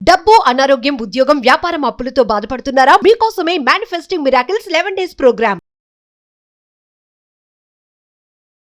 డబ్బు, అనారోగ్యం, ఉద్యోగం, వ్యాపారం అప్పులతో బాధపడుతున్నారా? మీకోసమే మేనిఫెస్టింగ్ మిరాకిల్స్ 11 days ప్రోగ్రామ్.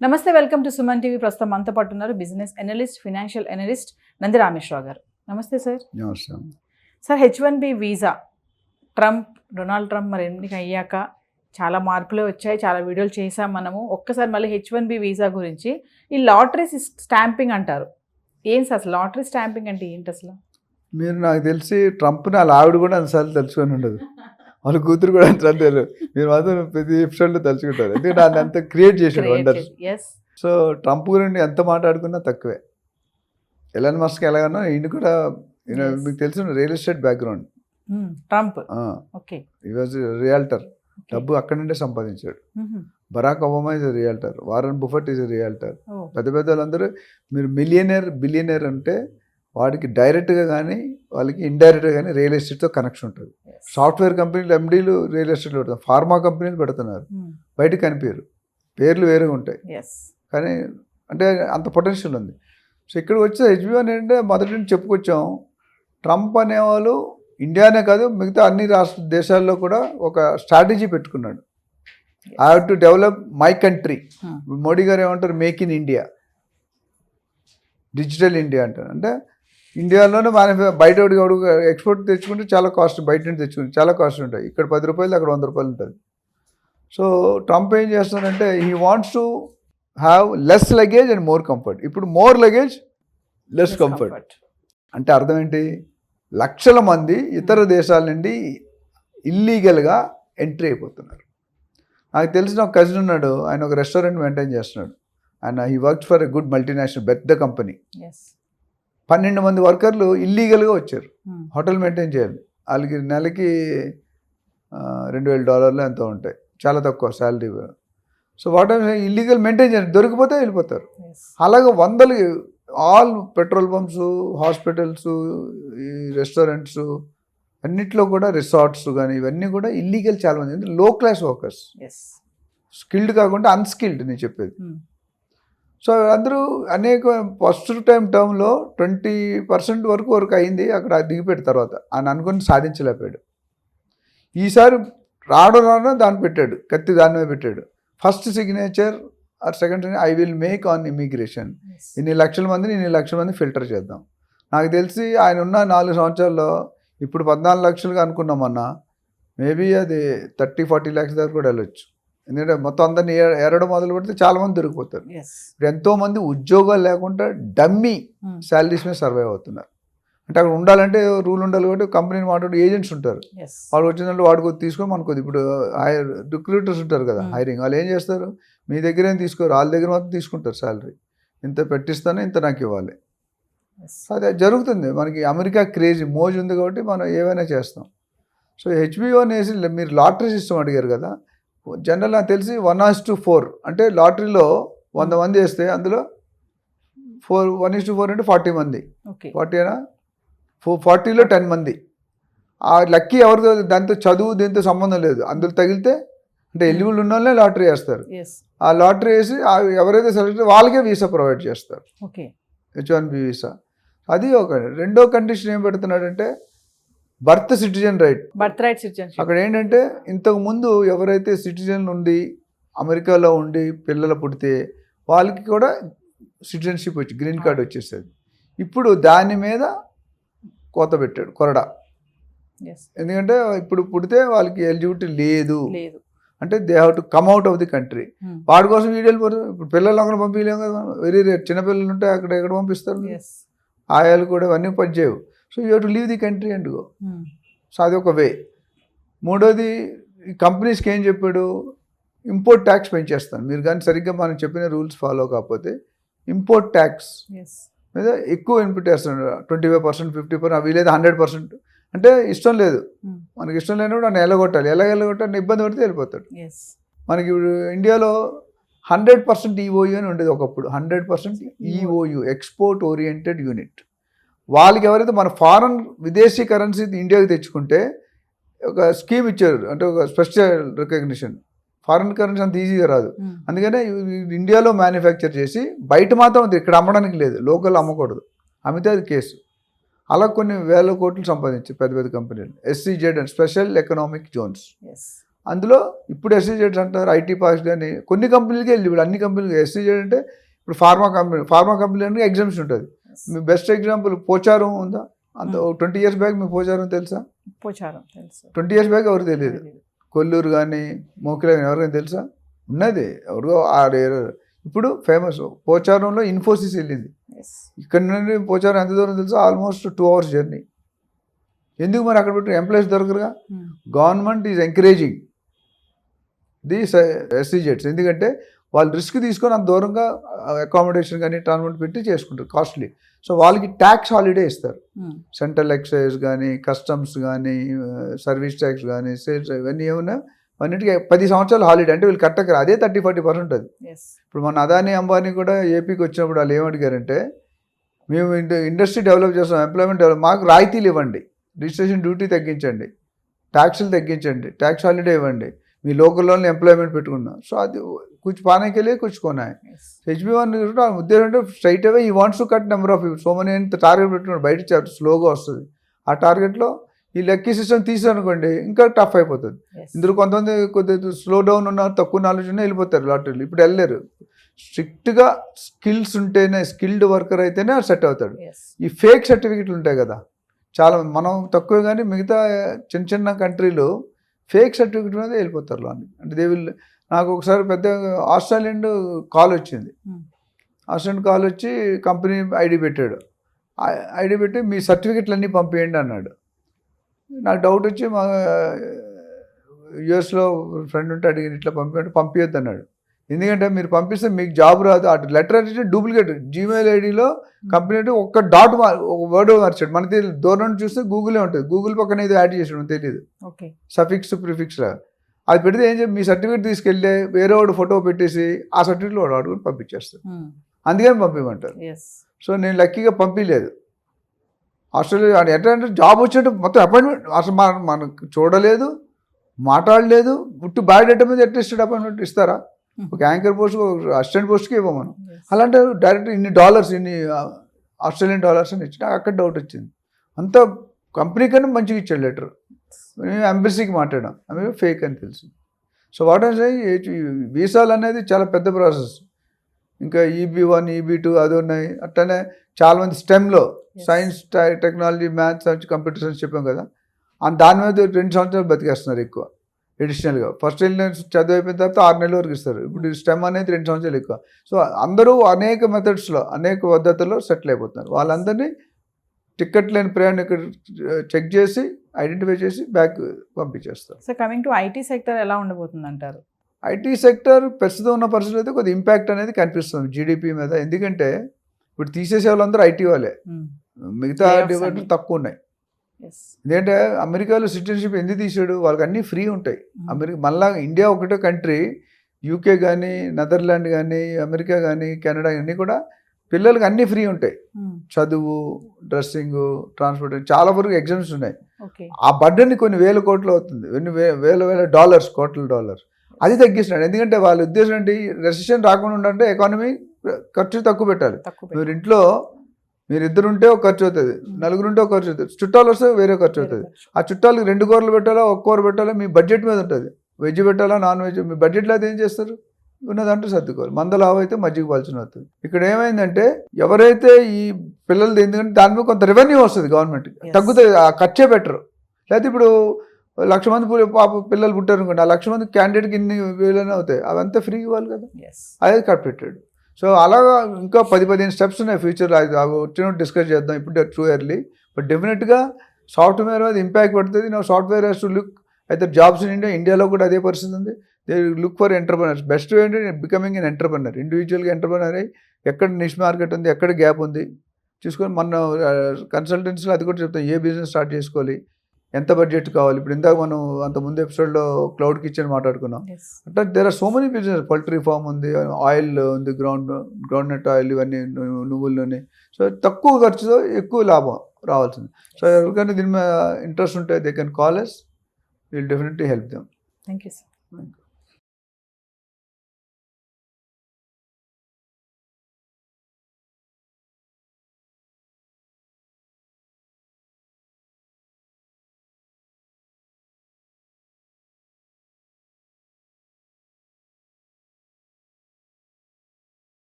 నమస్తే, వెల్కమ్ టు సుమన్ టీవీ. ప్రస్తుతం మనతో పాటు ఉన్నారు business analyst, financial analyst Nandi Rameshwar Rao గారు. నమస్తే sir. Sir, H1B visa Donald Trump మరి ఎన్నిక అయ్యాక చాలా మార్పులు వచ్చాయి, చాలా వీడియోలు చేసాం మనము. ఒక్కసారి మళ్ళీ H1B వీసా గురించి, ఈ లాటరీ స్టాంపింగ్ అంటారు. ఏం సార్ అసలు లాటరీ స్టాంపింగ్ అంటే ఏంటి అసలు? మీరు నాకు తెలిసి ట్రంప్ని వాళ్ళ ఆవిడ కూడా అంతసార్లు తెలుసుకొని ఉండదు, వాళ్ళ కూతురు కూడా అంతసార్లు తెలియదు. మీరు మాత్రం ప్రతి ఎపిసోడ్లో తలుచుకుంటారు, ఎందుకంటే ఆయన అంత క్రియేట్ చేశాడు వండర్స్. సో ట్రంప్ గురించి ఎంత మాట్లాడుకున్నా తక్కువే. ఎలాన్ మస్క్ ఎలాగన్నా ఈయన కూడా మీకు తెలిసిన real estate background. Trump he was realtor, డబ్బు అక్కడి నుండే సంపాదించాడు. Barack Obama is realtor, Warren Buffett is realtor. పెద్ద పెద్ద వాళ్ళందరూ మీరు బిలియనర్ అంటే వాడికి డైరెక్ట్గా కానీ వాళ్ళకి ఇండైరెక్ట్గా కానీ రియల్ ఎస్టేట్తో కనెక్షన్ ఉంటుంది. సాఫ్ట్వేర్ కంపెనీలు ఎండీలు రియల్ ఎస్టేట్లో పెడతారు, ఫార్మా కంపెనీలు పెడుతున్నారు, బయటకు కనిపించరు, పేర్లు వేరేగా ఉంటాయి కానీ అంటే అంత పొటెన్షియల్ ఉంది. సో ఇక్కడికి వచ్చే H1B ఏంటంటే మొదటి నుంచి చెప్పుకొచ్చాం, ట్రంప్ అనేవాళ్ళు ఇండియానే కాదు మిగతా అన్ని దేశాల్లో కూడా ఒక స్ట్రాటజీ పెట్టుకున్నాడు. I have to develop my country. Modi గారు ఏమంటారు, make in India, digital India అంటారు. అంటే ఇండియాలోనే బయట ఎక్స్పోర్ట్ తెచ్చుకుంటే చాలా కాస్ట్, బయట నుంచి తెచ్చుకుంటే చాలా కాస్ట్ ఉంటాయి. ఇక్కడ 10 రూపాయలు, అక్కడ 100 రూపాయలు ఉంటుంది. సో ట్రంప్ ఏం చేస్తున్నారంటే he wants to have less luggage and more comfort. ఇప్పుడు మోర్ లగేజ్ లెస్ కంఫర్ట్ అంటే అర్థం ఏంటి? లక్షల మంది ఇతర దేశాల నుండి ఇల్లీగల్గా ఎంట్రీ అయిపోతున్నారు. నాకు తెలిసిన ఒక కజిన్ ఉన్నాడు, ఆయన ఒక రెస్టారెంట్ మెయింటైన్ చేస్తున్నాడు. ఆయన he work for a good multinational పెద్ద కంపెనీ. 12 మంది వర్కర్లు ఇల్లీగల్గా వచ్చారు హోటల్ మెయింటైన్ చేయాలి. వాళ్ళకి నెలకి $2,000 ఎంతో ఉంటాయి, చాలా తక్కువ salary. So what illegal maintain చేయాలి, దొరికిపోతే వెళ్ళిపోతారు. అలాగే వందలు ఆల్ పెట్రోల్ పంప్స్, హాస్పిటల్స్, ఈ రెస్టారెంట్స్ అన్నిట్లో కూడా, రిసార్ట్స్ కానీ ఇవన్నీ కూడా ఇల్లీగల్ చాలా మంది. లో క్లాస్ వర్కర్స్, స్కిల్డ్ కాకుండా అన్స్కిల్డ్ నేను చెప్పేది. సో అందరూ అనేక ఫస్ట్ టర్మ్లో 20% వరకు అయింది, అక్కడ దిగిపెట్టిన తర్వాత ఆయన అనుకుని సాధించలేకపోయాడు. ఈసారి రావడం దాన్ని పెట్టాడు, కత్తి దాని మీద పెట్టాడు. First signature or second I will make on immigration. ఇన్ని లక్షల మంది ఫిల్టర్ చేద్దాం. నాకు తెలిసి ఆయన ఉన్న 4 సంవత్సరాల్లో ఇప్పుడు 14 లక్షలుగా అనుకున్నామన్నా, మేబీ అది 30-40 lakhs దాకా కూడా వెళ్ళొచ్చు. ఎందుకంటే మొత్తం అందరినీ ఎరడం మొదలు పెడితే చాలామంది దొరికిపోతారు. ఇప్పుడు ఎంతోమంది ఉద్యోగాలు లేకుండా డమ్మీ శాలరీస్ మీద సర్వైవ్ అవుతున్నారు. అంటే అక్కడ ఉండాలంటే రూల్ ఉండాలి కాబట్టి కంపెనీని మాట్లాడే ఏజెంట్స్ ఉంటారు, వాళ్ళు వచ్చిందంటే వాడికి తీసుకొని మనకు ఇప్పుడు రిక్రూటర్స్ ఉంటారు కదా హైరింగ్, వాళ్ళు ఏం చేస్తారు, మీ దగ్గర ఏం తీసుకోరు, వాళ్ళ దగ్గర మాత్రం తీసుకుంటారు శాలరీ. ఇంత పెట్టిస్తాను, ఇంత నాకు ఇవ్వాలి. అదే జరుగుతుంది. మనకి అమెరికా క్రేజీ మోజు ఉంది కాబట్టి మనం ఏవైనా చేస్తాం. సో H1B అనేసి మీరు లాటరీ సిస్టమ్ అడిగారు కదా, జనరల్ నాకు తెలిసి 1:4 అంటే లాటరీలో 100 మంది వేస్తే అందులో 1:4 అంటే 40 మంది, 40లో 10 మంది. ఆ లక్కీ ఎవరితో, దాంతో చదువు దీంతో సంబంధం లేదు, అందులో తగిలితే అంటే ఎలిజిబుల్ ఉన్న వాళ్ళనే లాటరీ వేస్తారు. ఆ లాటరీ వేసి ఎవరైతే సెలెక్ట్ వాళ్ళకే వీసా ప్రొవైడ్ చేస్తారు, H1B వీసా. అది ఒక. రెండో కండిషన్ ఏం పెడుతున్నాడంటే బర్త్ రైట్ సిటిజన్షిప్. అక్కడ ఏంటంటే ఇంతకు ముందు ఎవరైతే సిటిజన్ ఉండి అమెరికాలో ఉండి పిల్లలు పుడితే వాళ్ళకి కూడా సిటిజన్షిప్ వచ్చి గ్రీన్ కార్డ్ వచ్చేస్తుంది. ఇప్పుడు దాని మీద కోత పెట్టాడు, కొరడా. ఎందుకంటే ఇప్పుడు పుడితే వాళ్ళకి ఎలిజిబిలిటీ లేదు అంటే they have to come out of the country. వాడి కోసం వీడియోలు పోతారు. ఇప్పుడు పిల్లలు అక్కడ పంపించలేము కదా, వెరీ రేర్. చిన్నపిల్లలు ఉంటే అక్కడ ఎక్కడ పంపిస్తారు, ఆయాలు కూడా ఇవన్నీ పనిచేయవు. So you have to leave the country and go. So అది ఒక వే. మూడోది, ఈ కంపెనీస్కి ఏం చెప్పాడు, ఇంపోర్ట్ ట్యాక్స్ పెంచేస్తాను మీరు కానీ సరిగ్గా మనం చెప్పిన రూల్స్ ఫాలో కాకపోతే ఇంపోర్ట్ ట్యాక్స్ మీద ఎక్కువ ఇన్పుట్ వేస్తున్నాడు. 25%, 50%, అవి లేదు 100%. అంటే ఇష్టం లేదు, మనకి ఇష్టం లేనప్పుడు ఆయన ఎల్లగొట్టాలి. ఎల్లగొట్టాలి, ఇబ్బంది పడితే వెళ్ళిపోతాడు. మనకి ఇప్పుడు ఇండియాలో 100% EOU అని ఉండేది ఒకప్పుడు. 100% EOU, ఎక్స్పోర్ట్ ఓరియంటెడ్ యూనిట్. వాళ్ళకి ఎవరైతే మన ఫారెన్ విదేశీ కరెన్సీ ఇండియాకి తెచ్చుకుంటే ఒక స్కీమ్ ఇచ్చారు, అంటే ఒక స్పెషల్ రికగ్నిషన్. ఫారెన్ కరెన్సీ అంత ఈజీగా రాదు, అందుకనే ఇండియాలో మ్యానుఫ్యాక్చర్ చేసి బయట మాత్రం ఇక్కడ అమ్మడానికి లేదు, లోకల్ అమ్మకూడదు. అమ్మితే అది కేసు. అలా కొన్ని వేల కోట్లు సంపాదించాయి పెద్ద పెద్ద కంపెనీలు. SEZ and special economic zones. అందులో ఇప్పుడు ఎస్సీజెడ్స్ అంటారు, ఐటీ పార్క్స్ కానీ కొన్ని కంపెనీలకి వెళ్ళి ఇప్పుడు అన్ని కంపెనీలకి. ఎస్సీజెడ్ అంటే ఇప్పుడు ఫార్మా కంపెనీ అంటే ఎగ్జామ్స్ ఉంటుంది. మీ బెస్ట్ ఎగ్జాంపుల్ పోచారం ఉందా? అంత 20 years బ్యాక్ మీకు పోచారం తెలుసా? పోచారం తెలుసు. 20 years బ్యాక్ ఎవరు తెలియదు. కొల్లూరు కానీ మోకిలా కానీ ఎవరికైనా తెలుసా? ఉన్నది ఎవరికో ఇప్పుడు ఫేమస్. పోచారంలో ఇన్ఫోసిస్ వెళ్ళింది. ఇక్కడ నుండి పోచారం ఎంత దూరం తెలుసా? Almost 2 hours journey. ఎందుకు మరి అక్కడ పెట్టి ఎంప్లాయీస్ దొరకరుగా? గవర్నమెంట్ ఈజ్ ఎంకరేజింగ్ ది ఎస్సీజెడ్స్. ఎందుకంటే వాళ్ళు రిస్క్ తీసుకొని అంత దూరంగా అకామిడేషన్ కానీ ట్రాన్స్పోర్ట్ పెట్టి చేసుకుంటారు, కాస్ట్లీ. సో వాళ్ళకి ట్యాక్స్ హాలిడే ఇస్తారు. సెంట్రల్ ఎక్సైజ్ కానీ, కస్టమ్స్ కానీ, సర్వీస్ ట్యాక్స్ కానీ, సేల్స్ ఇవన్నీ ఏమన్నా అన్నిటికీ 10 సంవత్సరాలు హాలిడే. అంటే వీళ్ళు కట్టకరా, అదే 30-40% అది. ఇప్పుడు మన అదానీ అంబానీ కూడా ఏపీకి వచ్చినప్పుడు వాళ్ళు ఏమడిగారంటే, మేము ఇండస్ట్రీ డెవలప్ చేస్తాం, ఎంప్లాయ్మెంట్ డెవలప్, మాకు రాయితీలు ఇవ్వండి, రిజిస్ట్రేషన్ డ్యూటీ తగ్గించండి, ట్యాక్సులు తగ్గించండి, ట్యాక్స్ హాలిడే ఇవ్వండి, మీ లోకల్లోనే ఎంప్లాయ్మెంట్ పెట్టుకున్నాం. సో అది कुछ पाने के लिए कुछ कोना है. HB1 ఉద్దేశం అంటే స్ట్రైట్ అవే ఈ wants to cut number of people. So money అని టార్గెట్ పెట్టుకున్నాడు, బయట స్లోగా వస్తుంది. ఆ టార్గెట్లో ఈ లక్కీ సిస్టమ్ తీసారనుకోండి ఇంకా టఫ్ అయిపోతుంది. ఇందులో కొంతమంది కొద్దిగా స్లో డౌన్ ఉన్నారు, తక్కువ నాలెడ్జ్ ఉన్నా వెళ్ళిపోతారు లాటరీలు. ఇప్పుడు వెళ్ళలేరు. స్ట్రిక్ట్గా స్కిల్స్ ఉంటేనే, స్కిల్డ్ వర్కర్ అయితేనే సెట్ అవుతాడు. ఈ ఫేక్ సర్టిఫికెట్లు ఉంటాయి కదా చాలా, మనం తక్కువ కానీ మిగతా చిన్న చిన్న కంట్రీలు ఫేక్ సర్టిఫికెట్ మీద వెళ్ళిపోతారు లోని. అంటే దే విల్. నాకు ఒకసారి పెద్ద ఆస్ట్రేలియన్ కాల్ వచ్చింది. ఆస్ట్రేలియన్ కాల్ వచ్చి కంపెనీ ఐడి పెట్టాడు. ఐడి పెట్టి మీ సర్టిఫికెట్లు అన్నీ పంపించండి అన్నాడు. నాకు డౌట్ వచ్చి మా యూఎస్లో ఫ్రెండ్ ఉంటే అడిగిన ఇట్లా పంపించొద్దు అన్నాడు. ఎందుకంటే మీరు పంపిస్తే మీకు జాబ్ రాదు. అటు లెటర్ అయితే డూప్లికేట్. జీమెయిల్ ఐడిలో కంపెనీ అంటే ఒక్క డాట్ ఒక వర్డ్ మార్చాడు. మనకి తెలియదు, దూరం నుంచి చూస్తే గూగులే ఉంటుంది, గూగుల్ పక్కన ఏదో యాడ్ చేసాడు తెలియదు, సఫిక్స్ ప్రిఫిక్స్ లాగా. అది పెడితే ఏం చెప్పి మీ సర్టిఫికేట్ తీసుకెళ్ళి వేరే వాడు ఫోటో పెట్టేసి ఆ సర్టిఫికేట్లో వాడు ఆడుకుని పంపించేస్తాడు. అందుకని పంపించమంటారు. సో నేను లక్కీగా పంపించలేదు. ఆస్ట్రేలియా ఎట్లా అంటే జాబ్ వచ్చినట్టు మొత్తం అపాయింట్మెంట్ అసలు మనకు చూడలేదు, మాట్లాడలేదు, పుట్టి బయోడేటా మీద ఎట్లా ఇస్తాడు అపాయింట్మెంట్ ఇస్తారా? ఒక యాంకర్ పోస్ట్, అసిస్టెంట్ పోస్ట్కి ఇవ్వం మనం. అలాంటి డైరెక్ట్ ఇన్ని డాలర్స్, ఇన్ని ఆస్ట్రేలియన్ డాలర్స్ అని ఇచ్చి నాకు అక్కడ డౌట్ వచ్చింది. అంత కంపెనీ కన్నా మంచిగా ఇచ్చాడు లెటర్. ఎంబసీకి మాట్లాడాం, అవి ఫేక్ అని తెలిసింది. సో వాట్ ఐ సే, వీసాలు అనేది చాలా పెద్ద ప్రాసెస్. ఇంకా EB1, EB2 అది ఉన్నాయి. అట్లనే చాలామంది స్టెమ్లో science, technology, maths, computer science చెప్పాం కదా, దాని మీద 2 సంవత్సరాలు బతికేస్తున్నారు ఎక్కువ ఎడిషనల్గా. ఫస్ట్ చదువు అయిపోయిన తర్వాత 6 నెలల వరకు ఇస్తారు. ఇప్పుడు స్టెమ్ అనేది 2 సంవత్సరాలు ఎక్కువ. సో అందరూ అనేక మెథడ్స్లో, అనేక పద్ధతుల్లో సెటిల్ అయిపోతున్నారు. వాళ్ళందరినీ టికెట్ లేని ప్రయాణం ఇక్కడ చెక్ చేసి ఐడెంటిఫై చేసి బ్యాక్ పంపించేస్తారు. So coming to IT sector ఎలా ఉండబోతుంది అంటారు? ఐటీ సెక్టర్ ప్రస్తుతం ఉన్న పరిస్థితులు అయితే కొద్దిగా ఇంపాక్ట్ అనేది కనిపిస్తుంది జీడిపి మీద. ఎందుకంటే ఇప్పుడు తీసేసే వాళ్ళందరూ ఐటీ వాళ్ళే, మిగతా డిపార్ట్మెంట్ తక్కువ ఉన్నాయి. ఎందుకంటే అమెరికాలో సిటిజన్షిప్ ఎందుకు తీసాడు? వాళ్ళకి అన్నీ ఫ్రీ ఉంటాయి. అమెరికా మళ్ళా ఇండియా ఒకటే కంట్రీ, UK కానీ, నెదర్లాండ్ కానీ, అమెరికా కానీ, కెనడా అన్నీ కూడా పిల్లలకి అన్నీ ఫ్రీ ఉంటాయి. చదువు, డ్రెస్సింగ్, ట్రాన్స్పోర్ట్, చాలా వరకు ఎగ్జామ్స్ ఉన్నాయి. ఆ బడ్డని కొన్ని వేల కోట్లు అవుతుంది, వేల డాలర్స్, కోట్ల డాలర్స్. అది తగ్గిస్తున్నాడు. ఎందుకంటే వాళ్ళ ఉద్దేశం ఏంటి, రెసిషన్ రాకుండా ఉండాలంటే ఎకానమీ ఖర్చు తక్కువ పెట్టాలి. మీరు ఇంట్లో మీరు 2 ఉంటే ఒక ఖర్చు అవుతుంది, 4 ఉంటే ఒక ఖర్చు అవుతుంది, చుట్టాలు వస్తే వేరే ఖర్చు అవుతుంది. ఆ చుట్టాలకు 2 కూరలు పెట్టాలా, 1 కూర పెట్టాలా, మీ బడ్జెట్ మీద ఉంటుంది. వెజ్ పెట్టాలా, నాన్ వెజ్, మీ బడ్జెట్లో అయితే ఏం చేస్తారు? ఉన్నదంటూ సర్దుకోవాలి. మందలావు అయితే మజ్జిగ పాల్చిన అవుతుంది. ఇక్కడ ఏమైందంటే ఎవరైతే ఈ పిల్లలు, ఎందుకంటే దాని మీద కొంత రెవెన్యూ వస్తుంది గవర్నమెంట్కి, తగ్గుతుంది, ఆ ఖర్చే బెటరు. లేకపోతే ఇప్పుడు 1,00,000 మంది పిల్లలు పుట్టారు అనుకోండి, ఆ 1,00,000 మంది క్యాండిడేట్కి ఇన్ని వేలనే అవుతాయి, అవంతా ఫ్రీ ఇవ్వాలి కదా, అదే కట్ పెట్టాడు. సో అలాగా ఇంకా 10-15 స్టెప్స్ ఉన్నాయి ఫ్యూచర్లో. అవి వచ్చినట్టు డిస్కస్ చేద్దాం, ఇప్పుడు టూ ఎర్లీ. బట్ డెఫినెట్గా సాఫ్ట్వేర్ మీద ఇంపాక్ట్ పడుతుంది. నా సాఫ్ట్వేర్ హ్యాస్ టు లుక్ అయితే జాబ్స్ ఇన్ ఇండియా. ఇండియాలో కూడా అదే పరిస్థితి ఉంది. They look for entrepreneurs. Best ఏంటంటే బికమింగ్ ఎన్ ఎంటర్ప్రెనర్. ఇండివిజువల్గా ఎంటర్ప్రెనర్ అయ్యి ఎక్కడ నిష్ మార్కెట్ ఉంది, ఎక్కడ గ్యాప్ ఉంది చూసుకొని మన కన్సల్టెన్సీలో అది కూడా చెప్తాం, ఏ బిజినెస్ స్టార్ట్ చేసుకోవాలి, ఎంత బడ్జెట్ కావాలి. ఇప్పుడు ఇందాక మనం అంత ముందు ఎపిసోడ్లో క్లౌడ్ కిచెన్ మాట్లాడుకున్నాం. అంటే there are so many business. Poultry farm ఉంది, ఆయిల్ ఉంది, గ్రౌండ్ నట్ ఆయిల్, ఇవన్నీ నువ్వుల నూనె. సో తక్కువ ఖర్చుతో ఎక్కువ లాభం రావాల్సింది. సో ఎవరికైనా దీని మీద ఇంట్రెస్ట్ ఉంటే they can call us. We'll definitely help them. Thank you, sir.